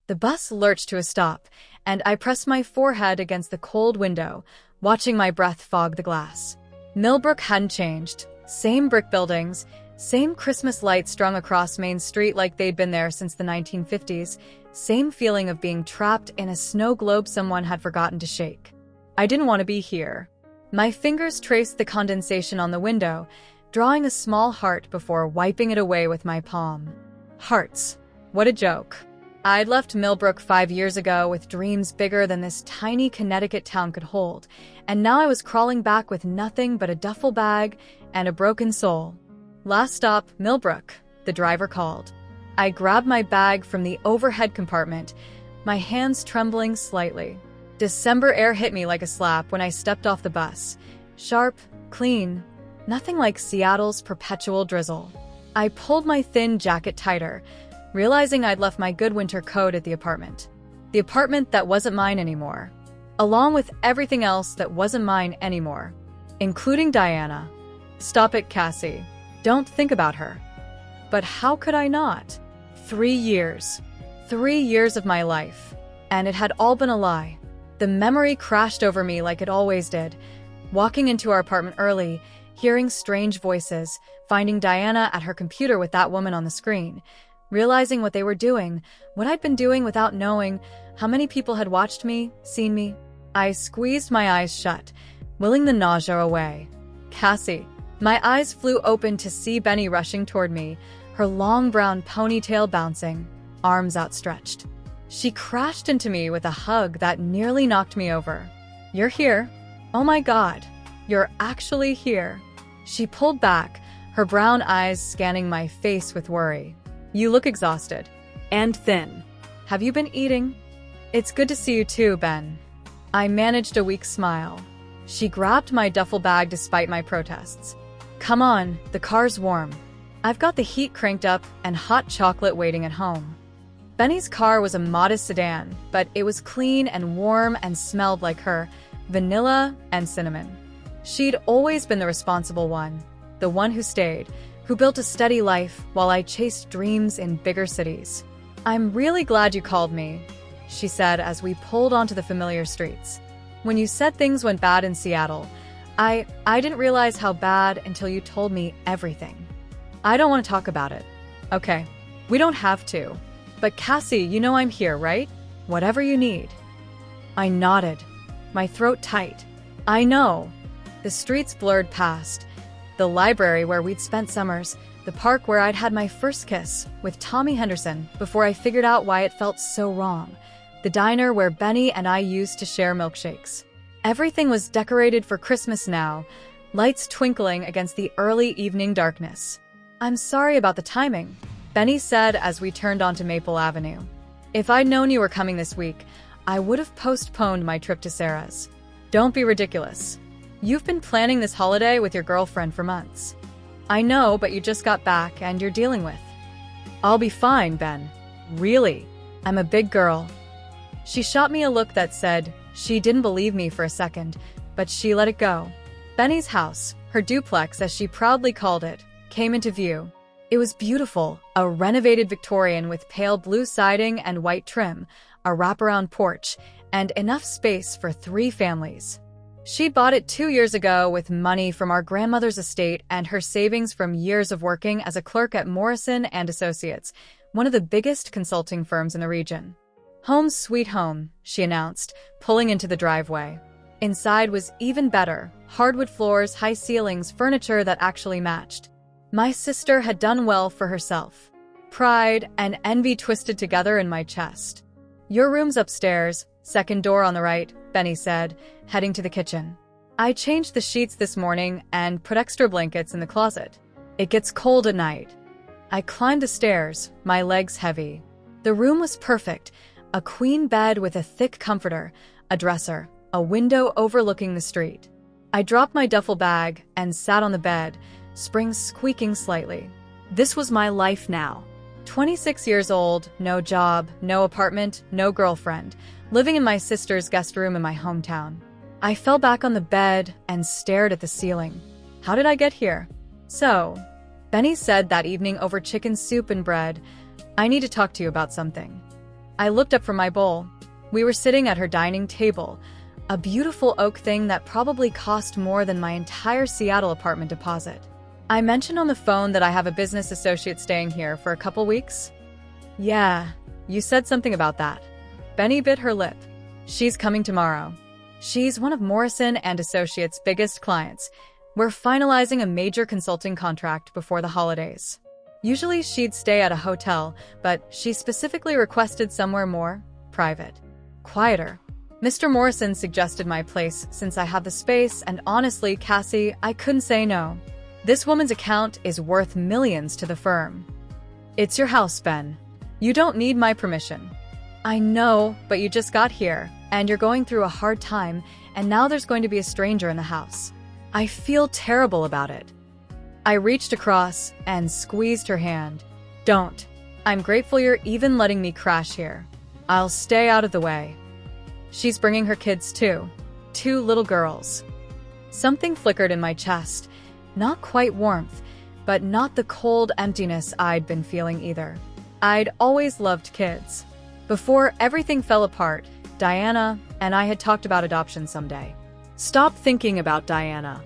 The bus lurched to a stop, and I pressed my forehead against the cold window, watching my breath fog the glass. Millbrook hadn't changed. Same brick buildings, same Christmas lights strung across Main Street like they'd been there since the 1950s, same feeling of being trapped in a snow globe someone had forgotten to shake. I didn't want to be here. My fingers traced the condensation on the window, drawing a small heart before wiping it away with my palm. Hearts. What a joke. I'd left Millbrook 5 years ago with dreams bigger than this tiny Connecticut town could hold, and now I was crawling back with nothing but a duffel bag and a broken soul. Last stop, Millbrook, the driver called. I grabbed my bag from the overhead compartment, my hands trembling slightly. December air hit me like a slap when I stepped off the bus. Sharp, clean, nothing like Seattle's perpetual drizzle. I pulled my thin jacket tighter, realizing I'd left my good winter coat at the apartment. The apartment that wasn't mine anymore. Along with everything else that wasn't mine anymore. Including Diana. Stop it, Cassie. Don't think about her. But how could I not? 3 years. 3 years of my life. And it had all been a lie. The memory crashed over me like it always did. Walking into our apartment early, hearing strange voices, finding Diana at her computer with that woman on the screen. Realizing what they were doing, what I'd been doing without knowing, how many people had watched me, seen me. I squeezed my eyes shut, willing the nausea away. Cassie. My eyes flew open to see Benny rushing toward me, her long brown ponytail bouncing, arms outstretched. She crashed into me with a hug that nearly knocked me over. You're here. Oh my God. You're actually here. She pulled back, her brown eyes scanning my face with worry. You look exhausted. And thin. Have you been eating? It's good to see you too, Ben. I managed a weak smile. She grabbed my duffel bag despite my protests. Come on, the car's warm. I've got the heat cranked up and hot chocolate waiting at home. Benny's car was a modest sedan, but it was clean and warm and smelled like her, vanilla and cinnamon. She'd always been the responsible one, the one who stayed, who built a steady life while I chased dreams in bigger cities. I'm really glad you called me, she said as we pulled onto the familiar streets. When you said things went bad in Seattle, I didn't realize how bad until you told me everything. I don't want to talk about it. Okay, we don't have to. But Cassie, you know I'm here, right? Whatever you need. I nodded, my throat tight. I know. The streets blurred past. The library where we'd spent summers, the park where I'd had my first kiss with Tommy Henderson before I figured out why it felt so wrong, the diner where Benny and I used to share milkshakes. Everything was decorated for Christmas now, lights twinkling against the early evening darkness. I'm sorry about the timing, Benny said as we turned onto Maple Avenue. If I'd known you were coming this week, I would have postponed my trip to Sarah's. Don't be ridiculous. You've been planning this holiday with your girlfriend for months. I know, but you just got back and you're dealing with. I'll be fine, Ben. Really. I'm a big girl. She shot me a look that said she didn't believe me for a second, but she let it go. Benny's house, her duplex as she proudly called it, came into view. It was beautiful, a renovated Victorian with pale blue siding and white trim, a wraparound porch, and enough space for 3 families. She'd bought it 2 years ago with money from our grandmother's estate and her savings from years of working as a clerk at Morrison & Associates, one of the biggest consulting firms in the region. Home sweet home, she announced, pulling into the driveway. Inside was even better, hardwood floors, high ceilings, furniture that actually matched. My sister had done well for herself. Pride and envy twisted together in my chest. Your room's upstairs, second door on the right, Benny said, heading to the kitchen. I changed the sheets this morning and put extra blankets in the closet. It gets cold at night. I climbed the stairs, my legs heavy. The room was perfect, a queen bed with a thick comforter, a dresser, a window overlooking the street. I dropped my duffel bag and sat on the bed, springs squeaking slightly. This was my life now. 26 years old, no job, no apartment, no girlfriend, living in my sister's guest room in my hometown. I fell back on the bed and stared at the ceiling. How did I get here? So, Benny said that evening over chicken soup and bread, I need to talk to you about something. I looked up from my bowl. We were sitting at her dining table, a beautiful oak thing that probably cost more than my entire Seattle apartment deposit. I mentioned on the phone that I have a business associate staying here for a couple weeks. Yeah, you said something about that. Benny bit her lip. She's coming tomorrow. She's one of Morrison and Associates' biggest clients. We're finalizing a major consulting contract before the holidays. Usually she'd stay at a hotel, but she specifically requested somewhere more private, quieter. Mr. Morrison suggested my place since I have the space, and honestly, Cassie, I couldn't say no. This woman's account is worth millions to the firm. It's your house, Ben. You don't need my permission. I know, but you just got here, and you're going through a hard time, and now there's going to be a stranger in the house. I feel terrible about it. I reached across and squeezed her hand. Don't. I'm grateful you're even letting me crash here. I'll stay out of the way. She's bringing her kids too. 2 little girls. Something flickered in my chest. Not quite warmth, but not the cold emptiness I'd been feeling either. I'd always loved kids. Before everything fell apart, Diana and I had talked about adoption someday. Stop thinking about Diana.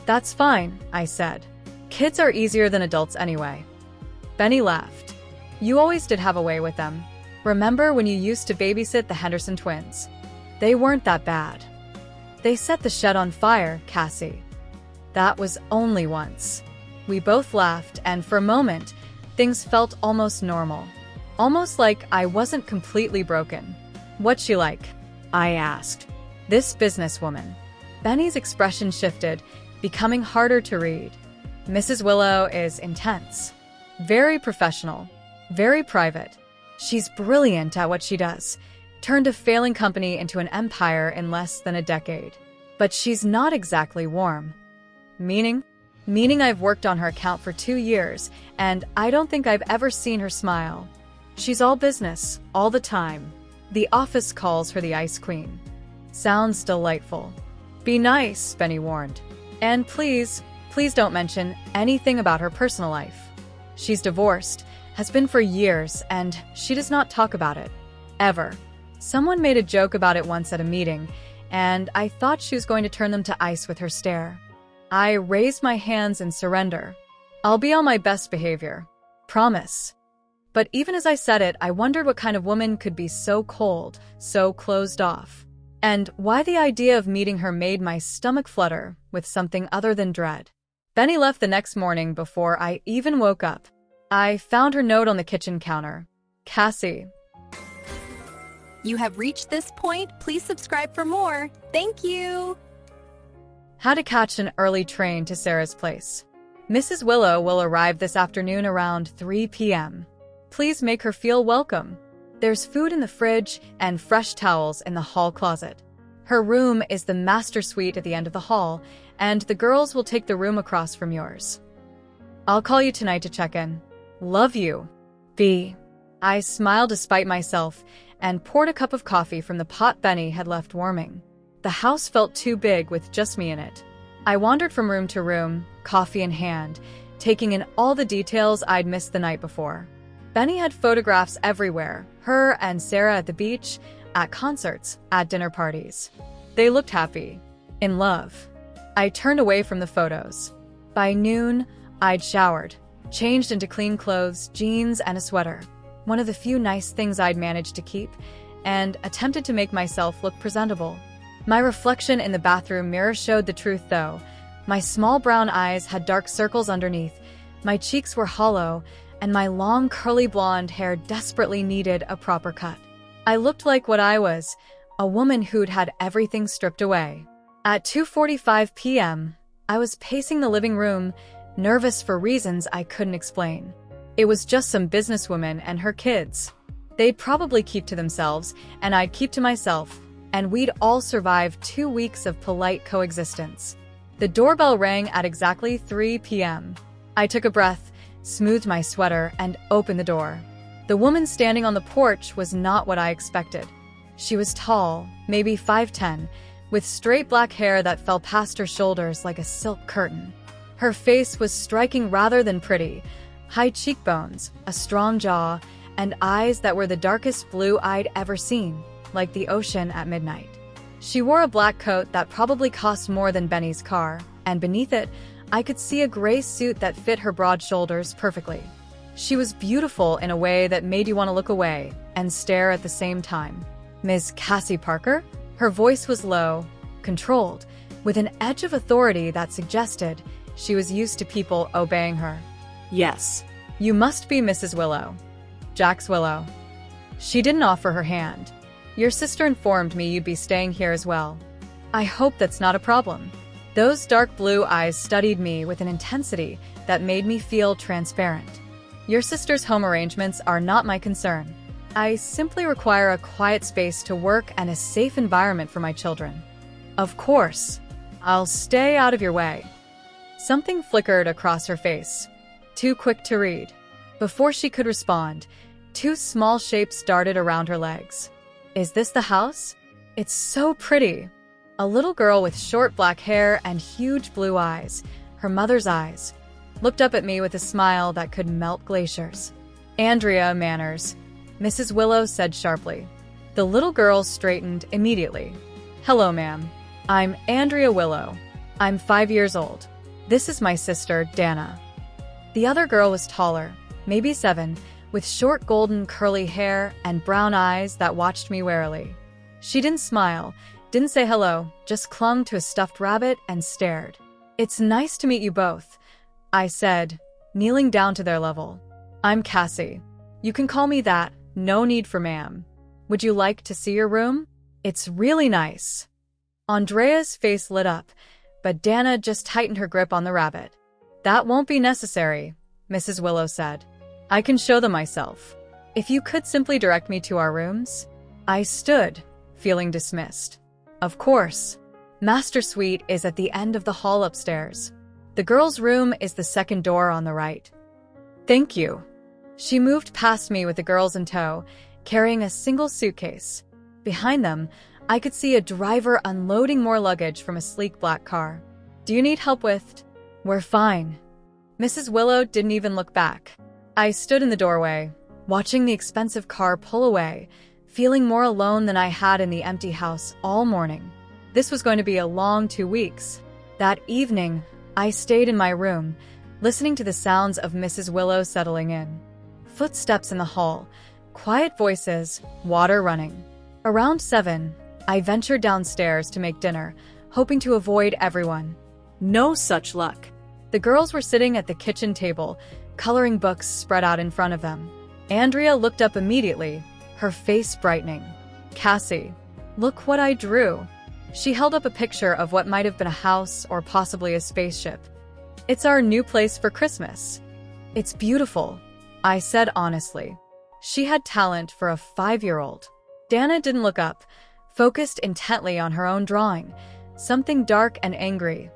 That's fine, I said. Kids are easier than adults anyway. Benny laughed. You always did have a way with them. Remember when you used to babysit the Henderson twins? They weren't that bad. They set the shed on fire, Cassie. That was only once. We both laughed, and for a moment, things felt almost normal. Almost like I wasn't completely broken. What's she like? I asked. This businesswoman. Benny's expression shifted, becoming harder to read. Mrs. Willow is intense. Very professional. Very private. She's brilliant at what she does. Turned a failing company into an empire in less than a decade. But she's not exactly warm. Meaning? Meaning I've worked on her account for 2 years, and I don't think I've ever seen her smile. She's all business, all the time. The office calls her the Ice Queen. Sounds delightful. Be nice, Benny warned. And please don't mention anything about her personal life. She's divorced, has been for years, and she does not talk about it. Ever. Someone made a joke about it once at a meeting, and I thought she was going to turn them to ice with her stare. I raised my hands in surrender. I'll be on my best behavior. Promise. But even as I said it, I wondered what kind of woman could be so cold, so closed off. And why the idea of meeting her made my stomach flutter with something other than dread. Benny left the next morning before I even woke up. I found her note on the kitchen counter. Cassie. You have reached this point. Please subscribe for more. Thank you. How to catch an early train to Sarah's place. Mrs. Willow will arrive this afternoon around 3 p.m. Please make her feel welcome. There's food in the fridge and fresh towels in the hall closet. Her room is the master suite at the end of the hall, and the girls will take the room across from yours. I'll call you tonight to check in. Love you. B. I smiled despite myself and poured a cup of coffee from the pot Benny had left warming. The house felt too big with just me in it. I wandered from room to room, coffee in hand, taking in all the details I'd missed the night before. Benny had photographs everywhere, her and Sarah at the beach, at concerts, at dinner parties. They looked happy, in love. I turned away from the photos. By noon, I'd showered, changed into clean clothes, jeans, and a sweater, one of the few nice things I'd managed to keep, and attempted to make myself look presentable. My reflection in the bathroom mirror showed the truth, though. My small brown eyes had dark circles underneath, my cheeks were hollow, and my long curly blonde hair desperately needed a proper cut. I looked like what I was, a woman who'd had everything stripped away. At 2:45 p.m., I was pacing the living room, nervous for reasons I couldn't explain. It was just some businesswoman and her kids. They'd probably keep to themselves, and I'd keep to myself, and we'd all survive 2 weeks of polite coexistence. The doorbell rang at exactly 3 p.m. I took a breath, smoothed my sweater, and opened the door. The woman standing on the porch was not what I expected. She was tall, maybe 5'10", with straight black hair that fell past her shoulders like a silk curtain. Her face was striking rather than pretty, high cheekbones, a strong jaw, and eyes that were the darkest blue I'd ever seen, like the ocean at midnight. She wore a black coat that probably cost more than Benny's car, and beneath it, I could see a gray suit that fit her broad shoulders perfectly. She was beautiful in a way that made you want to look away and stare at the same time. Ms. Cassie Parker? Her voice was low, controlled, with an edge of authority that suggested she was used to people obeying her. Yes. You must be Mrs. Willow. Jax Willow. She didn't offer her hand. Your sister informed me you'd be staying here as well. I hope that's not a problem. Those dark blue eyes studied me with an intensity that made me feel transparent. Your sister's home arrangements are not my concern. I simply require a quiet space to work and a safe environment for my children. Of course, I'll stay out of your way. Something flickered across her face. Too quick to read. Before she could respond, two small shapes darted around her legs. Is this the house? It's so pretty. A little girl with short black hair and huge blue eyes, her mother's eyes, looked up at me with a smile that could melt glaciers. Andrea Manners, Mrs. Willow said sharply. The little girl straightened immediately. Hello, ma'am. I'm Andrea Willow. I'm 5 years old. This is my sister, Dana. The other girl was taller, maybe 7, with short golden curly hair and brown eyes that watched me warily. She didn't smile, didn't say hello, just clung to a stuffed rabbit and stared. It's nice to meet you both, I said, kneeling down to their level. I'm Cassie. You can call me that, no need for ma'am. Would you like to see your room? It's really nice. Andrea's face lit up, but Dana just tightened her grip on the rabbit. That won't be necessary, Mrs. Willow said. I can show them myself. If you could simply direct me to our rooms. I stood, feeling dismissed. Of course. Master Suite is at the end of the hall upstairs. The girls' room is the second door on the right. Thank you. She moved past me with the girls in tow, carrying a single suitcase. Behind them, I could see a driver unloading more luggage from a sleek black car. Do you need help with? We're fine. Mrs. Willow didn't even look back. I stood in the doorway, watching the expensive car pull away, feeling more alone than I had in the empty house all morning. This was going to be a long 2 weeks. That evening, I stayed in my room, listening to the sounds of Mrs. Willow settling in. Footsteps in the hall, quiet voices, water running. Around 7, I ventured downstairs to make dinner, hoping to avoid everyone. No such luck. The girls were sitting at the kitchen table, coloring books spread out in front of them. Andrea looked up immediately, her face brightening. Cassie, look what I drew. She held up a picture of what might have been a house or possibly a spaceship. It's our new place for Christmas. It's beautiful, I said honestly. She had talent for a 5-year-old. Dana didn't look up, focused intently on her own drawing, something dark and angry,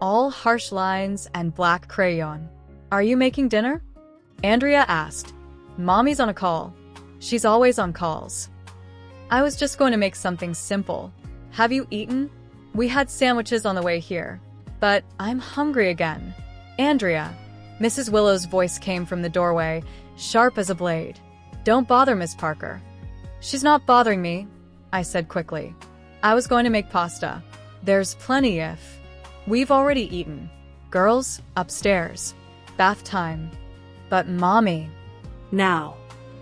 all harsh lines and black crayon. Are you making dinner? Andrea asked. Mommy's on a call. She's always on calls. I was just going to make something simple. Have you eaten? We had sandwiches on the way here, but I'm hungry again. Andrea. Mrs. Willow's voice came from the doorway, sharp as a blade. Don't bother, Miss Parker. She's not bothering me, I said quickly. I was going to make pasta. There's plenty if... We've already eaten. Girls, upstairs. Bath time. But Mommy... Now.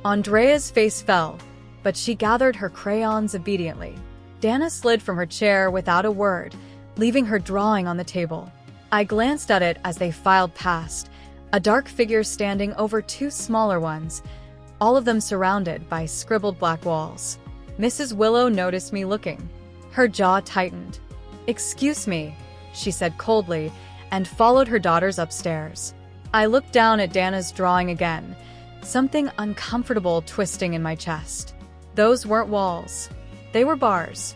Andrea's face fell, but she gathered her crayons obediently. Dana slid from her chair without a word, leaving her drawing on the table. I glanced at it as they filed past, a dark figure standing over 2 smaller ones, all of them surrounded by scribbled black walls. Mrs. Willow noticed me looking. Her jaw tightened. Excuse me, she said coldly, and followed her daughters upstairs. I looked down at Dana's drawing again, something uncomfortable twisting in my chest. Those weren't walls. They were bars.